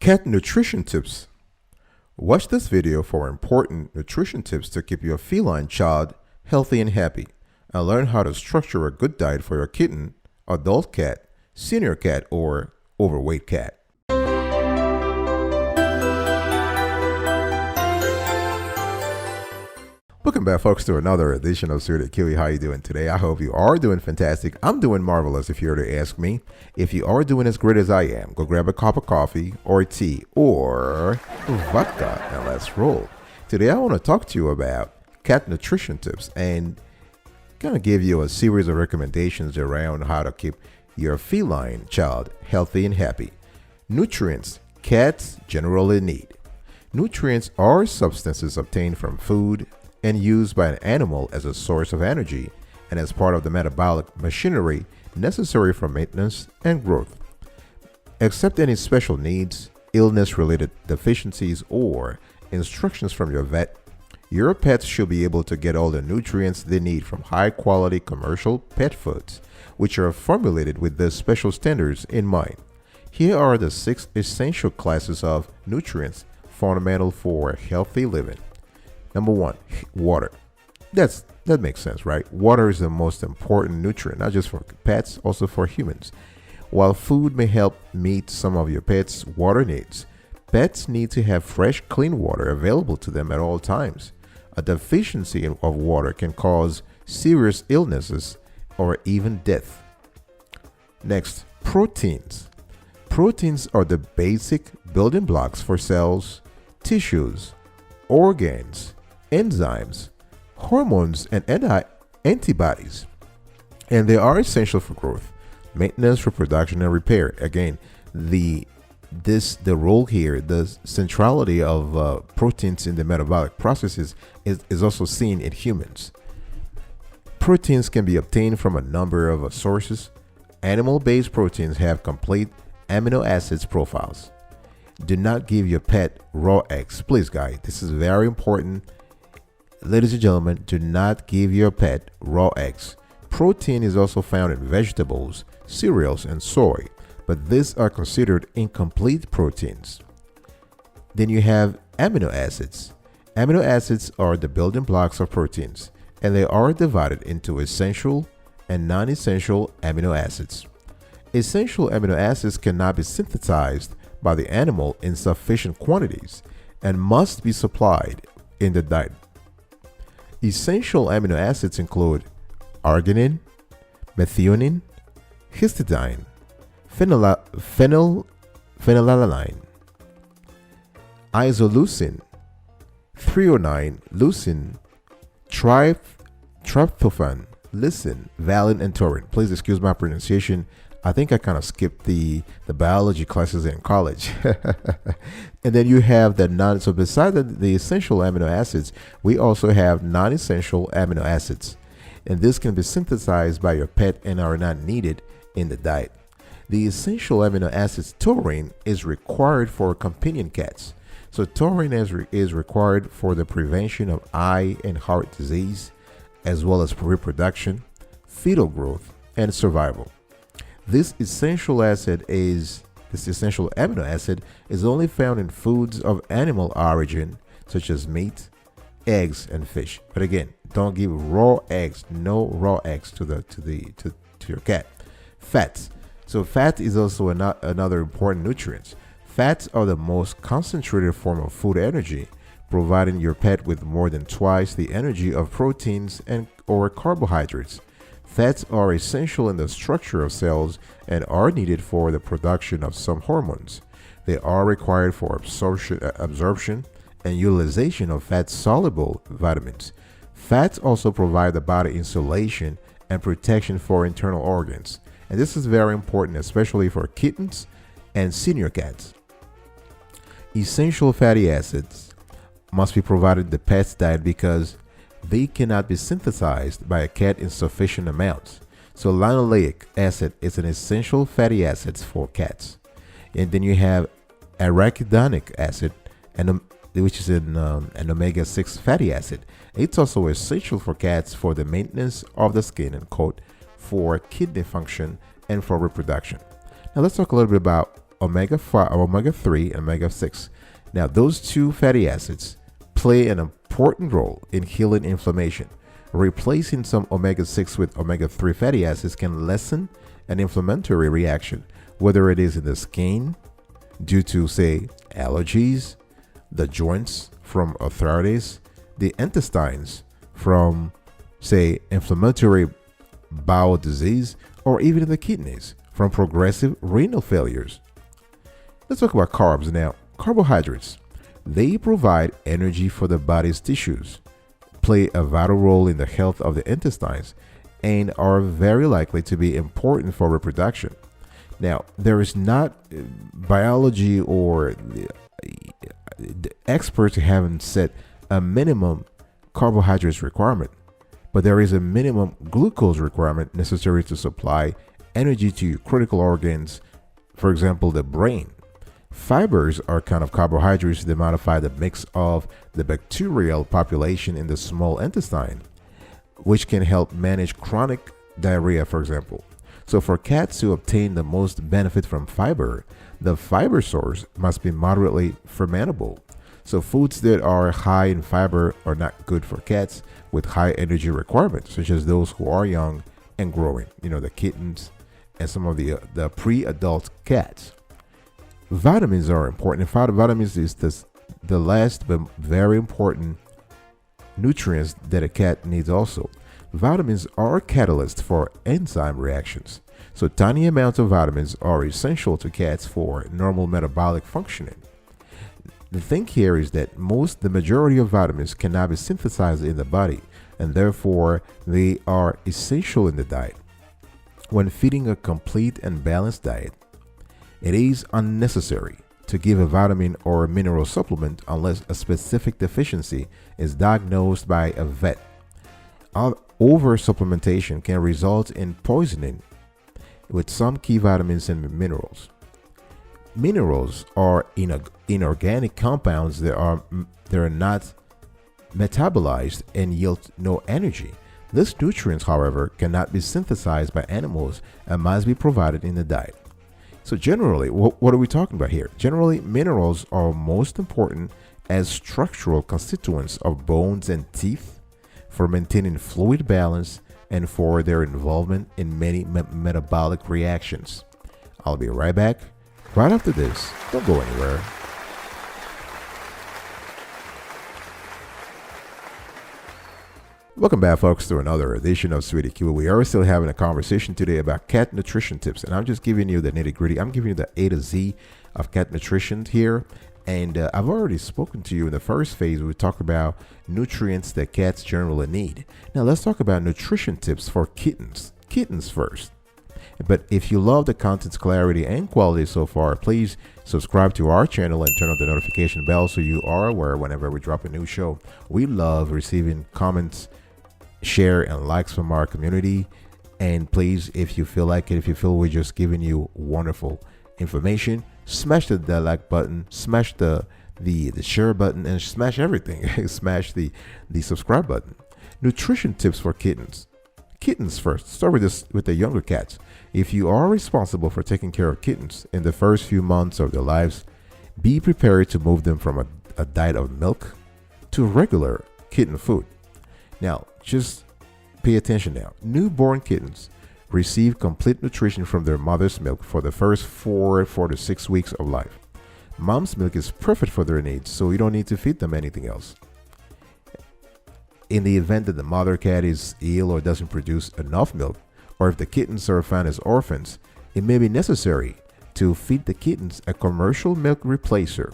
Cat nutrition tips. Watch this video for important nutrition tips to keep your feline child healthy and happy, and learn how to structure a good diet for your kitten, adult cat, senior cat, or overweight cat. Welcome back, folks, to another edition of Sir the Kiwi. How you doing today? I hope you are doing fantastic. I'm doing marvelous, if you were to ask me. If you are doing as great as I am, go grab a cup of coffee or tea or vodka and let's roll. Today I want to talk to you about cat nutrition tips and kind of give you a series of recommendations around how to keep your feline child healthy and happy. Nutrients cats generally need. Nutrients are substances obtained from food and used by an animal as a source of energy and as part of the metabolic machinery necessary for maintenance and growth. Except any special needs, illness-related deficiencies, or instructions from your vet, your pets should be able to get all the nutrients they need from high-quality commercial pet foods, which are formulated with these special standards in mind. Here are the 6 essential classes of nutrients fundamental for healthy living. Number 1, water. That makes sense, right? Water is the most important nutrient, not just for pets, also for humans. While food may help meet some of your pets' water needs, pets need to have fresh, clean water available to them at all times. A deficiency of water can cause serious illnesses or even death. Next, proteins. Proteins are the basic building blocks for cells, tissues, organs, enzymes, hormones, and antibodies, and they are essential for growth, maintenance, reproduction, and repair. Again, the role here, the centrality of proteins in the metabolic processes is also seen in humans. Proteins can be obtained from a number of sources. Animal-based proteins have complete amino acids profiles. Do not give your pet raw eggs, please, guys. This is very important. Ladies and gentlemen, do not give your pet raw eggs. Protein is also found in vegetables, cereals, and soy, but these are considered incomplete proteins. Then you have amino acids. Amino acids are the building blocks of proteins, and they are divided into essential and non-essential amino acids. Essential amino acids cannot be synthesized by the animal in sufficient quantities and must be supplied in the diet. Essential amino acids include arginine, methionine, histidine, phenylalanine, isoleucine, threonine, leucine, tryptophan, lysine, valine, and taurine. Please excuse my pronunciation. I think I kind of skipped the biology classes in college. And then you have so besides the essential amino acids, we also have non-essential amino acids. And this can be synthesized by your pet and are not needed in the diet. The essential amino acids taurine is required for companion cats. So taurine is required for the prevention of eye and heart disease, as well as for reproduction, fetal growth, and survival. This essential amino acid is only found in foods of animal origin, such as meat, eggs, and fish. But again, don't give raw eggs. No raw eggs to your cat. Fats. So fat is also another important nutrient. Fats are the most concentrated form of food energy, providing your pet with more than twice the energy of proteins or carbohydrates. Fats are essential in the structure of cells and are needed for the production of some hormones. They are required for absorption and utilization of fat-soluble vitamins. Fats also provide the body insulation and protection for internal organs. And this is very important, especially for kittens and senior cats. Essential fatty acids must be provided in the pet's diet because they cannot be synthesized by a cat in sufficient amounts. So linoleic acid is an essential fatty acid for cats. And then you have arachidonic acid, which is an omega-6 fatty acid. It's also essential for cats for the maintenance of the skin and coat, for kidney function, and for reproduction. Now let's talk a little bit about omega-5, omega-3, and omega-6. Now, those two fatty acids play an important role in healing inflammation. Replacing some omega-6 with omega-3 fatty acids can lessen an inflammatory reaction, whether it is in the skin due to, say, allergies, the joints from arthritis, the intestines from, say, inflammatory bowel disease, or even in the kidneys from progressive renal failures. Let's talk about carbs now. Carbohydrates, they provide energy for the body's tissues, play a vital role in the health of the intestines, and are very likely to be important for reproduction. Now, there is not biology or the experts haven't set a minimum carbohydrates requirement, but there is a minimum glucose requirement necessary to supply energy to critical organs, for example, the brain. Fibers are kind of carbohydrates that modify the mix of the bacterial population in the small intestine, which can help manage chronic diarrhea, for example. So for cats to obtain the most benefit from fiber, the fiber source must be moderately fermentable. So foods that are high in fiber are not good for cats with high energy requirements, such as those who are young and growing, the kittens and some of the pre-adult cats. Vitamins are important. Vitamins is the last but very important nutrients that a cat needs also. Vitamins are catalysts for enzyme reactions. So tiny amounts of vitamins are essential to cats for normal metabolic functioning. The thing here is that the majority of vitamins cannot be synthesized in the body, and therefore they are essential in the diet. When feeding a complete and balanced diet, it is unnecessary to give a vitamin or mineral supplement unless a specific deficiency is diagnosed by a vet. Over supplementation can result in poisoning with some key vitamins and minerals. Minerals are inorganic compounds that are not metabolized and yield no energy. These nutrients, however, cannot be synthesized by animals and must be provided in the diet. So generally, what are we talking about here? Generally, minerals are most important as structural constituents of bones and teeth for maintaining fluid balance and for their involvement in many metabolic reactions. I'll be right back right after this. Don't go anywhere. Welcome back, folks, to another edition of Sweetie Q. We are still having a conversation today about cat nutrition tips, and I'm just giving you the nitty-gritty. I'm giving you the A to Z of cat nutrition here, and I've already spoken to you in the first phase. We talked about nutrients that cats generally need. Now let's talk about nutrition tips for kittens. Kittens first. But if you love the content's clarity and quality so far, please subscribe to our channel and turn on the notification bell so you are aware whenever we drop a new show. We love receiving comments, share, and likes from our community. And please, if you feel like it, if you feel we're just giving you wonderful information, smash the like button, smash the share button, and smash everything. Smash the subscribe button. Nutrition tips for kittens. Kittens first. Start with the younger cats. If you are responsible for taking care of kittens in the first few months of their lives, be prepared to move them from a diet of milk to regular kitten food. Now, just pay attention now. Newborn kittens receive complete nutrition from their mother's milk for the first 4 to 6 weeks of life. Mom's milk is perfect for their needs, so you don't need to feed them anything else. In the event that the mother cat is ill or doesn't produce enough milk, or if the kittens are found as orphans, it may be necessary to feed the kittens a commercial milk replacer.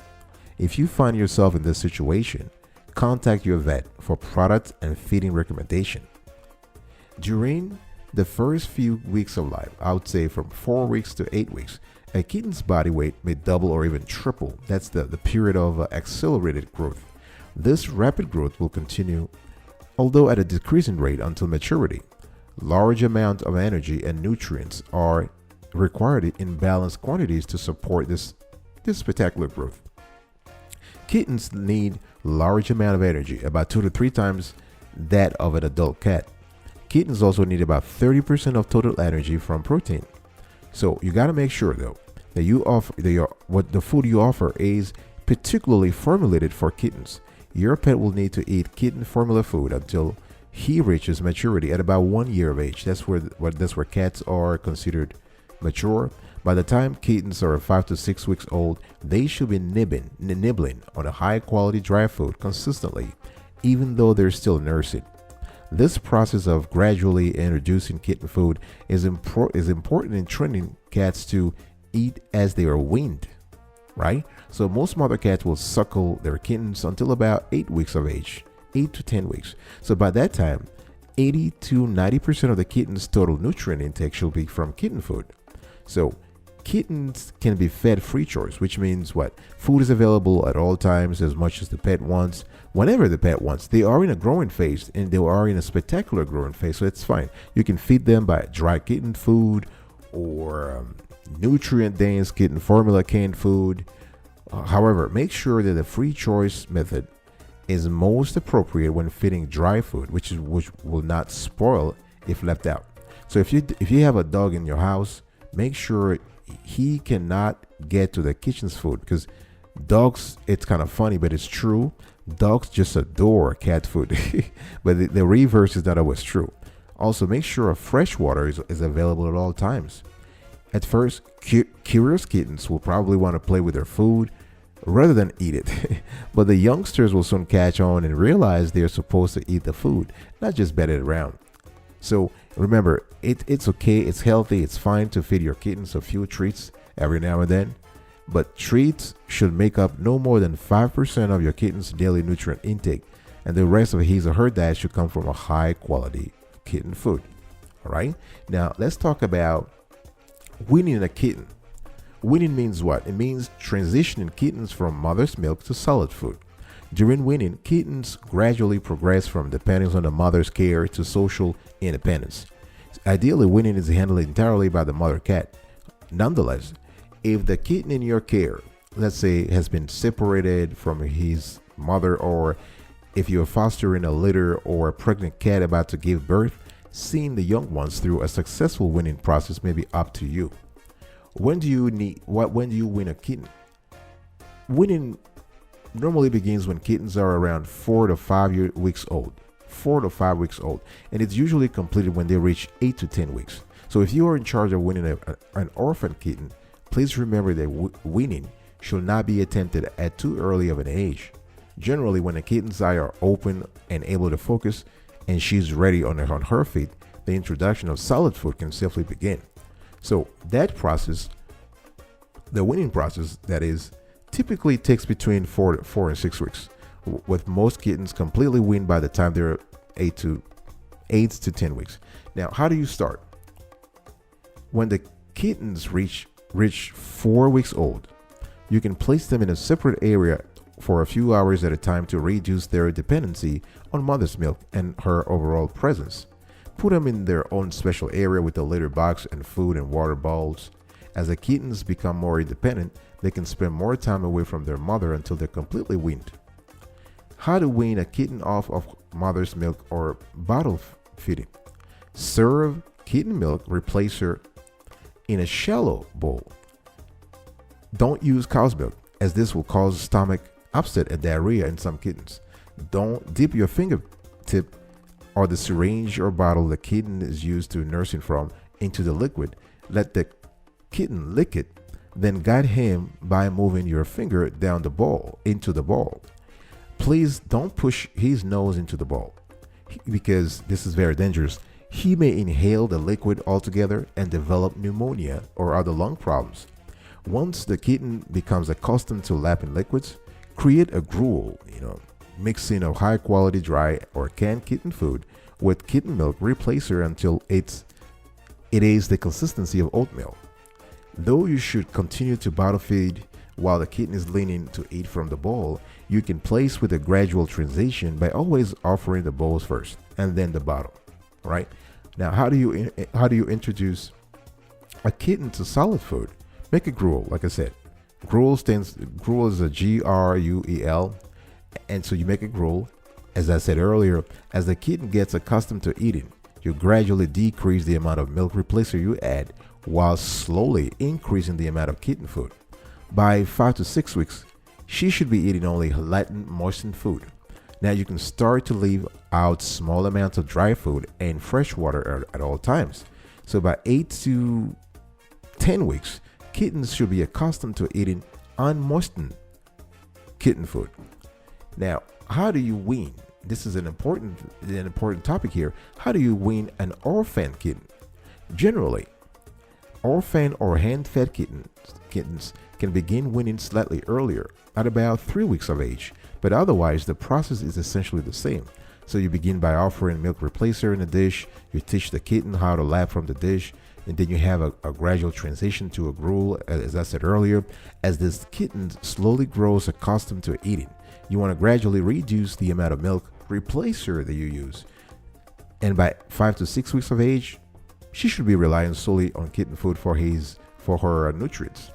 If you find yourself in this situation, contact your vet for product and feeding recommendation. During the first few weeks of life, I would say from 4 weeks to 8 weeks, a kitten's body weight may double or even triple. That's the period of accelerated growth. This rapid growth will continue, although at a decreasing rate, until maturity. Large amounts of energy and nutrients are required in balanced quantities to support this spectacular growth. Kittens need large amount of energy, about 2 to 3 times that of an adult cat. Kittens also need about 30% of total energy from protein. So you got to make sure though, that you offer, what the food you offer is particularly formulated for kittens. Your pet will need to eat kitten formula food until he reaches maturity at about 1 year of age. That's where cats are considered mature. By the time kittens are 5 to 6 weeks old, they should be nibbling on a high quality dry food consistently, even though they're still nursing. This process of gradually introducing kitten food is important in training cats to eat as they are weaned, right? So most mother cats will suckle their kittens until about 8 weeks of age, 8 to 10 weeks. So by that time, 80 to 90% of the kitten's total nutrient intake should be from kitten food. So kittens can be fed free choice, which means what? Food is available at all times as much as the pet wants, whenever the pet wants. They are in a growing phase, and they are in a spectacular growing phase, so it's fine. You can feed them by dry kitten food or nutrient-dense kitten formula canned food. However, make sure that the free choice method is most appropriate when feeding dry food, which will not spoil if left out. So if you have a dog in your house, make sure he cannot get to the kitchen's food, because dogs, it's kind of funny, but it's true. Dogs just adore cat food, but the reverse is not always true. Also, make sure fresh water is available at all times. At first, curious kittens will probably want to play with their food rather than eat it, but the youngsters will soon catch on and realize they're supposed to eat the food, not just bat it around. So remember, it's okay, it's healthy, it's fine to feed your kittens a few treats every now and then, but treats should make up no more than 5% of your kitten's daily nutrient intake, and the rest of his or her diet should come from a high quality kitten food. All right, now let's talk about weaning a kitten. Weaning means what? It means transitioning kittens from mother's milk to solid food. During weaning, kittens gradually progress from dependence on the mother's care to social independence. Ideally, weaning is handled entirely by the mother cat. Nonetheless, if the kitten in your care, let's say, has been separated from his mother, or if you're fostering a litter or a pregnant cat about to give birth, seeing the young ones through a successful weaning process may be up to you. When do you wean a kitten? Weaning normally begins when kittens are around 4 to 5 weeks old. 4 to 5 weeks old, and it's usually completed when they reach 8 to 10 weeks. So if you are in charge of weaning an orphan kitten, please remember that weaning should not be attempted at too early of an age. Generally, when a kitten's eyes are open and able to focus, and she's ready on her feet, the introduction of solid food can safely begin. So that process, the weaning process, that is, typically takes between 4 and 6 weeks, with most kittens completely weaned by the time they're 8 to 10 weeks. Now, how do you start? When the kittens reach 4 weeks old, you can place them in a separate area for a few hours at a time to reduce their dependency on mother's milk and her overall presence. Put them in their own special area with a litter box and food and water bowls. As the kittens become more independent, they can spend more time away from their mother until they're completely weaned. How to wean a kitten off of mother's milk or bottle feeding? Serve kitten milk replacer in a shallow bowl. Don't use cow's milk, as this will cause stomach upset and diarrhea in some kittens. Don't dip your fingertip or the syringe or bottle the kitten is used to nursing from into the liquid. Let the kitten lick it, then guide him by moving your finger down the bowl into the bowl. Please don't push his nose into the bowl, because this is very dangerous. He may inhale the liquid altogether and develop pneumonia or other lung problems. Once the kitten becomes accustomed to lapping liquids, create a gruel, mixing of high quality dry or canned kitten food with kitten milk replacer until it is the consistency of oatmeal. Though you should continue to bottle feed while the kitten is leaning to eat from the bowl, you can place with a gradual transition by always offering the bowls first and then the bottle. Right? Now, how do you introduce a kitten to solid food? Make a gruel, like I said. Gruel is a GRUEL, and so you make a gruel. As I said earlier, as the kitten gets accustomed to eating, you gradually decrease the amount of milk replacer you add while slowly increasing the amount of kitten food. By 5 to 6 weeks, she should be eating only latent moistened food. Now you can start to leave out small amounts of dry food and fresh water at all times. So by 8 to 10 weeks, kittens should be accustomed to eating unmoistened kitten food. Now, how do you wean? This is an important topic here. How do you wean an orphan kitten? Generally, orphan or hand-fed kittens can begin weaning slightly earlier, at about 3 weeks of age, but otherwise the process is essentially the same. So you begin by offering milk replacer in a dish, you teach the kitten how to lap from the dish, and then you have a gradual transition to a gruel, as I said earlier. As this kitten slowly grows accustomed to eating, you want to gradually reduce the amount of milk replacer that you use. And by 5 to 6 weeks of age, she should be relying solely on kitten food for her nutrients.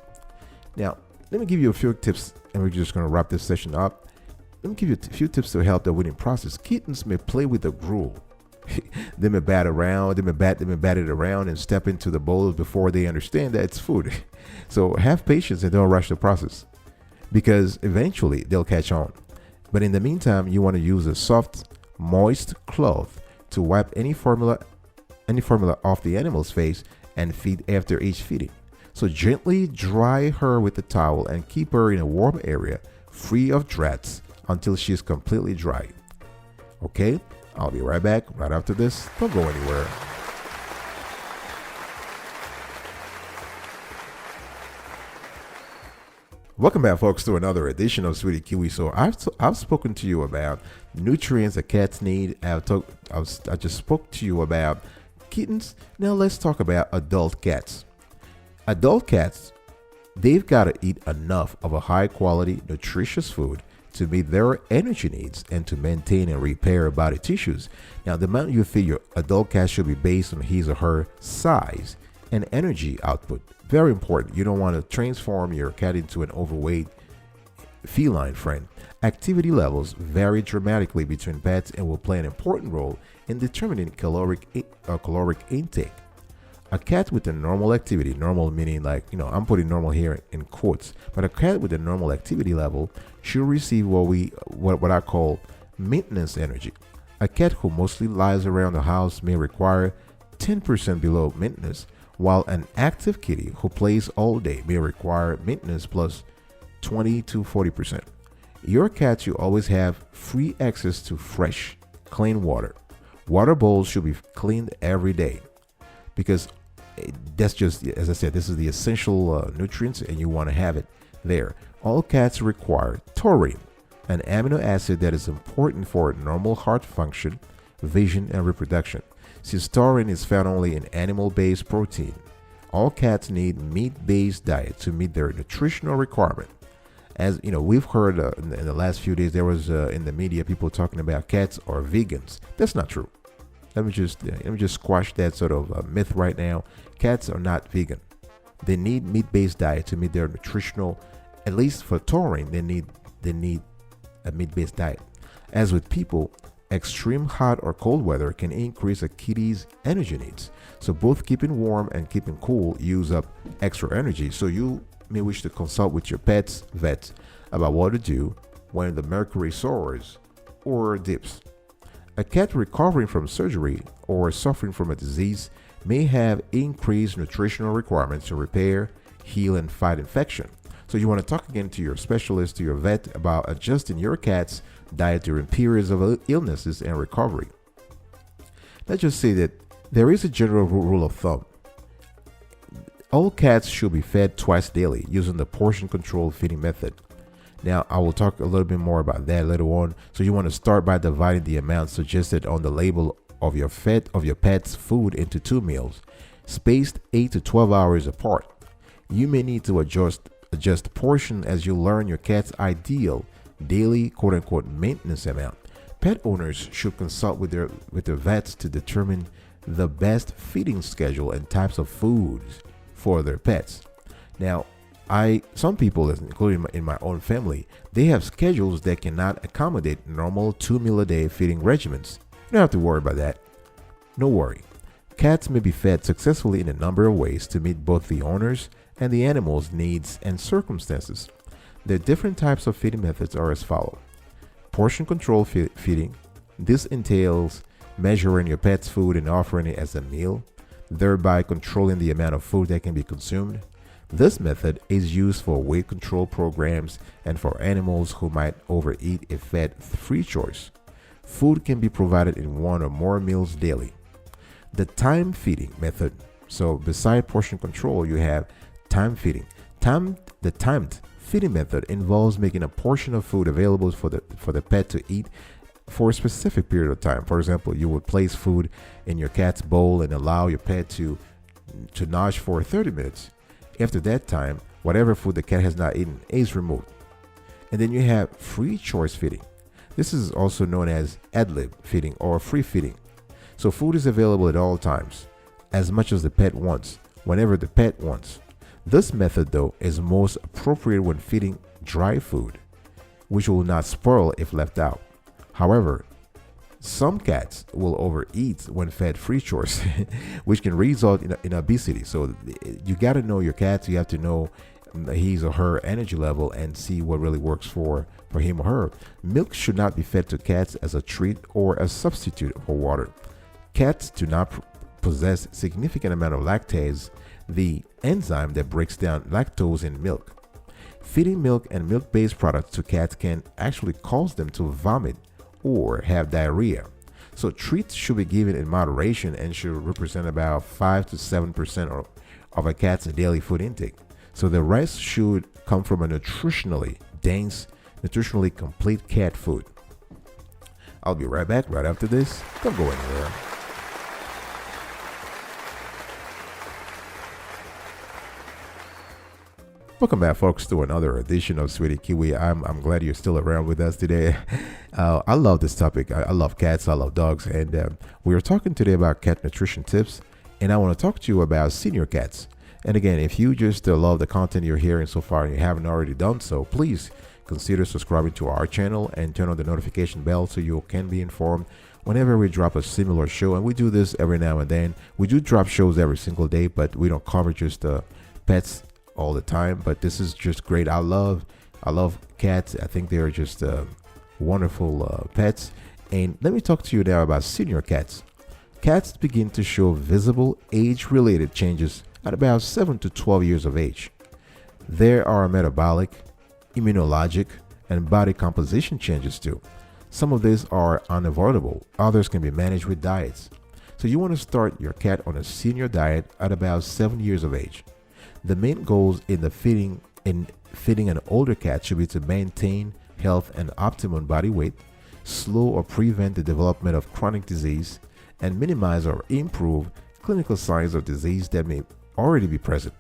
Now, let me give you a few tips, and we're just going to wrap this session up. Let me give you a few tips to help the weaning process. Kittens may play with the gruel. They may bat it around and step into the bowl before they understand that it's food. So have patience and don't rush the process, because eventually they'll catch on. But in the meantime, you want to use a soft, moist cloth to wipe any formula off the animal's face and feed after each feeding. So gently dry her with the towel and keep her in a warm area, free of drafts, until she is completely dry. Okay, I'll be right back right after this. Don't go anywhere. Welcome back, folks, to another edition of Sweetie Kiwi. So I've spoken to you about nutrients that cats need. I just spoke to you about kittens. Now let's talk about adult cats. Adult cats, they've got to eat enough of a high quality, nutritious food to meet their energy needs and to maintain and repair body tissues. Now, the amount you feed your adult cat should be based on his or her size and energy output. Very important. You don't want to transform your cat into an overweight feline friend. Activity levels vary dramatically between pets and will play an important role in determining caloric intake. A cat with a normal activity, normal meaning I'm putting normal here in quotes, but a cat with a normal activity level should receive what I call maintenance energy. A cat who mostly lies around the house may require 10% below maintenance, while an active kitty who plays all day may require maintenance plus 20 to 40%. Your cat should always have free access to fresh, clean water. Water bowls should be cleaned every day, because that's just, as I said, this is the essential nutrients, and you want to have it there. All cats require taurine, an amino acid that is important for normal heart function, vision, and reproduction. Since taurine is found only in animal-based protein, all cats need meat-based diet to meet their nutritional requirement. As you know, we've heard in the last few days, there was in the media people talking about cats are vegans. That's not true. Let me just squash that sort of myth right now. Cats are not vegan. They need meat-based diet to meet their nutritional, at least for taurine, they need a meat-based diet. As with people, extreme hot or cold weather can increase a kitty's energy needs. So both keeping warm and keeping cool use up extra energy. So you may wish to consult with your pet's vet about what to do when the mercury soars or dips. A cat recovering from surgery or suffering from a disease may have increased nutritional requirements to repair, heal, and fight infection. So you want to talk again to your specialist, to your vet, about adjusting your cat's diet during periods of illnesses and recovery. Let's just say that there is a general rule of thumb. All cats should be fed twice daily using the portion control feeding method. Now, I will talk a little bit more about that later on. So you want to start by dividing the amount suggested on the label of your pet's food into 2 meals, spaced 8 to 12 hours apart. You may need to adjust portion as you learn your cat's ideal daily quote-unquote maintenance amount. Pet owners should consult with their vets to determine the best feeding schedule and types of foods for their pets. Now, some people, including in my own family, they have schedules that cannot accommodate normal 2 meal a day feeding regimens. You don't have to worry about that. No worry. Cats may be fed successfully in a number of ways to meet both the owner's and the animal's needs and circumstances. The different types of feeding methods are as follows. Portion control feeding. This entails measuring your pet's food and offering it as a meal, thereby controlling the amount of food that can be consumed. This method is used for weight control programs and for animals who might overeat if fed free choice. Food can be provided in one or more meals daily. The time feeding method. So beside portion control, you have time feeding. The timed feeding method involves making a portion of food available for the pet to eat for a specific period of time. For example, you would place food in your cat's bowl and allow your pet to nourish for 30 minutes. After that time, whatever food the cat has not eaten is removed. And then you have free choice feeding. This is also known as ad lib feeding or free feeding. So food is available at all times, as much as the pet wants, whenever the pet wants. This method, though, is most appropriate when feeding dry food, which will not spoil if left out. However, some cats will overeat when fed free choice, which can result in obesity. So you got to know your cats. You have to know his or her energy level and see what really works for him or her. Milk should not be fed to cats as a treat or a substitute for water. Cats do not possess significant amount of lactase, the enzyme that breaks down lactose in milk. Feeding milk and milk-based products to cats can actually cause them to vomit or have diarrhea. So treats should be given in moderation and should represent about 5 to 7% of a cat's daily food intake. So the rest should come from a nutritionally dense, nutritionally complete cat food. I'll be right back right after this. Don't go anywhere. Welcome back, folks, to another edition of Sweetie Kiwi. I'm glad you're still around with us today. I love this topic. I love cats. I love dogs. And we are talking today about cat nutrition tips. And I want to talk to you about senior cats. And again, if you just love the content you're hearing so far and you haven't already done so, please consider subscribing to our channel and turn on the notification bell so you can be informed whenever we drop a similar show. And we do this every now and then. We do drop shows every single day, but we don't cover just pets all the time. But this is just great. I love cats. I think they're just wonderful pets. And let me talk to you now about senior cats. Cats begin to show visible age-related changes at about 7 to 12 years of age. There are metabolic, immunologic, and body composition changes too. Some of these are unavoidable. Others can be managed with diets. So you want to start your cat on a senior diet at about 7 years of age. The main goals in feeding an older cat should be to maintain health and optimum body weight, slow or prevent the development of chronic disease, and minimize or improve clinical signs of disease that may already be present.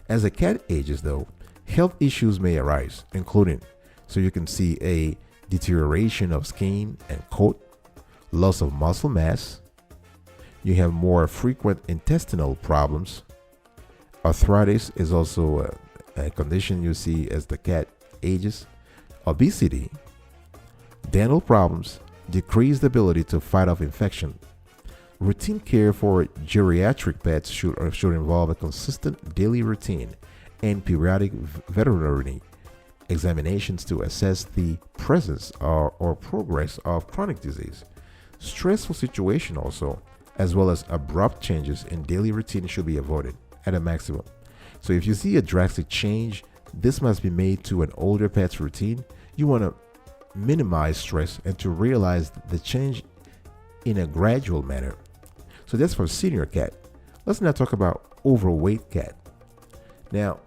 As a cat ages, though, health issues may arise, including, so you can see a deterioration of skin and coat, loss of muscle mass. You have more frequent intestinal problems. Arthritis is also a condition you see as the cat ages. Obesity, dental problems, decreased ability to fight off infection. Routine care for geriatric pets should involve a consistent daily routine and periodic veterinary examinations to assess the presence or progress of chronic disease. Stressful situation also, as well as abrupt changes in daily routine, should be avoided at a maximum. So if you see a drastic change, this must be made to an older pet's routine. You want to minimize stress and to realize the change in a gradual manner. So that's for senior cat. Let's now talk about overweight cat. Now,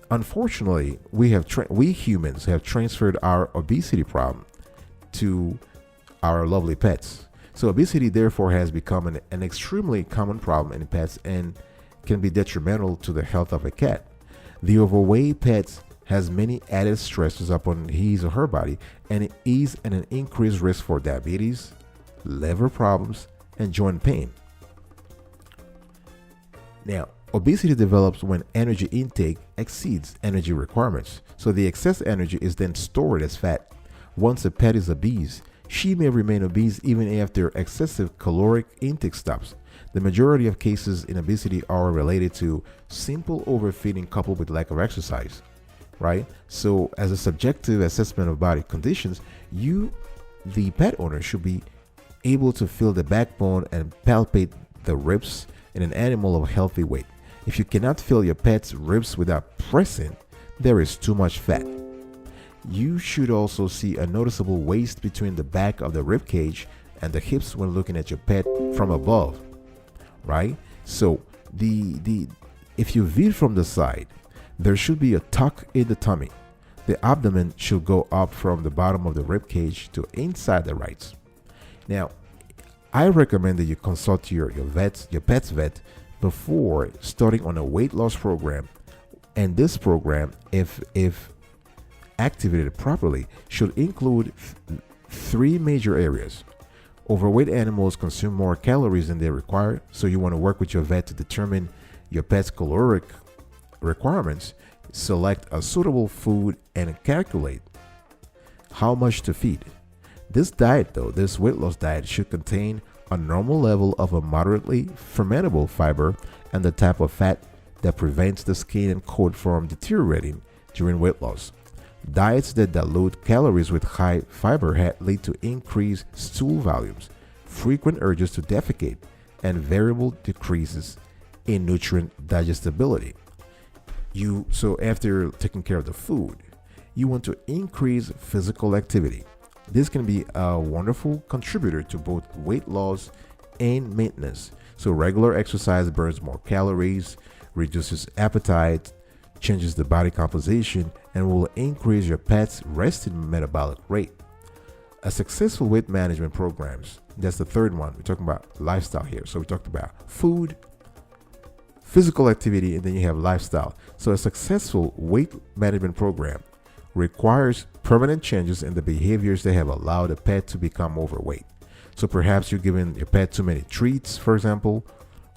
unfortunately, we humans have transferred our obesity problem to our lovely pets. So obesity therefore has become an extremely common problem in pets and can be detrimental to the health of a cat. The overweight pet has many added stresses upon his or her body, and it is an increased risk for diabetes, liver problems, and joint pain. Now, obesity develops when energy intake exceeds energy requirements. So the excess energy is then stored as fat. Once a pet is obese, she may remain obese even after excessive caloric intake stops. The majority of cases in obesity are related to simple overfeeding coupled with lack of exercise, right? So, as a subjective assessment of body conditions, you, the pet owner, should be able to feel the backbone and palpate the ribs in an animal of healthy weight. If you cannot feel your pet's ribs without pressing, there is too much fat. You should also see a noticeable waist between the back of the rib cage and the hips when looking at your pet from above, right? So if you view from the side, there should be a tuck in the tummy. The abdomen should go up from the bottom of the rib cage to inside the rights. Now, I recommend that you consult your pet's vet before starting on a weight loss program. And this program, if activated properly, should include three major areas. Overweight animals consume more calories than they require, so you want to work with your vet to determine your pet's caloric requirements, select a suitable food, and calculate how much to feed. This diet, though, this weight loss diet, should contain a normal level of a moderately fermentable fiber and the type of fat that prevents the skin and coat from deteriorating during weight loss. Diets that dilute calories with high fiber lead to increased stool volumes, frequent urges to defecate, and variable decreases in nutrient digestibility. So after taking care of the food, you want to increase physical activity. This can be a wonderful contributor to both weight loss and maintenance. So regular exercise burns more calories, reduces appetite, changes the body composition, and will increase your pet's resting metabolic rate. A successful weight management programs, that's the third one. We're talking about lifestyle here. So we talked about food, physical activity, and then you have lifestyle. So a successful weight management program requires permanent changes in the behaviors that have allowed a pet to become overweight. So perhaps you're giving your pet too many treats, for example,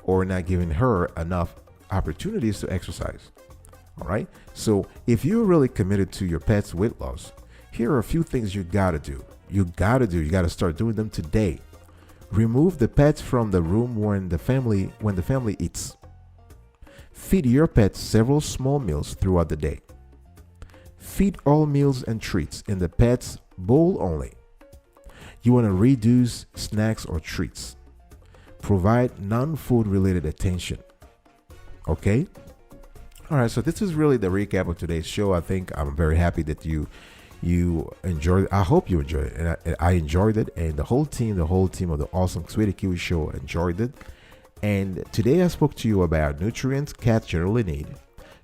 or not giving her enough opportunities to exercise. All right. So if you're really committed to your pet's weight loss, here are a few things you gotta do. You gotta start doing them today. Remove the pets from the room when the family eats. Feed your pet several small meals throughout the day. Feed all meals and treats in the pet's bowl only. You want to reduce snacks or treats. Provide non-food related attention. Okay? All right, so this is really the recap of today's show. I think I'm very happy that you enjoyed it. I hope you enjoyed it. And I enjoyed it. And the whole team of the Awesome Sweetie Kiwi Show enjoyed it. And today I spoke to you about nutrients cats generally need,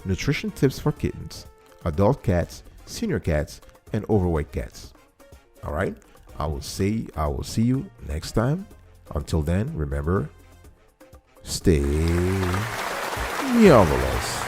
nutrition tips for kittens, adult cats, senior cats, and overweight cats. All right. I will see you next time. Until then, remember, stay marvelous.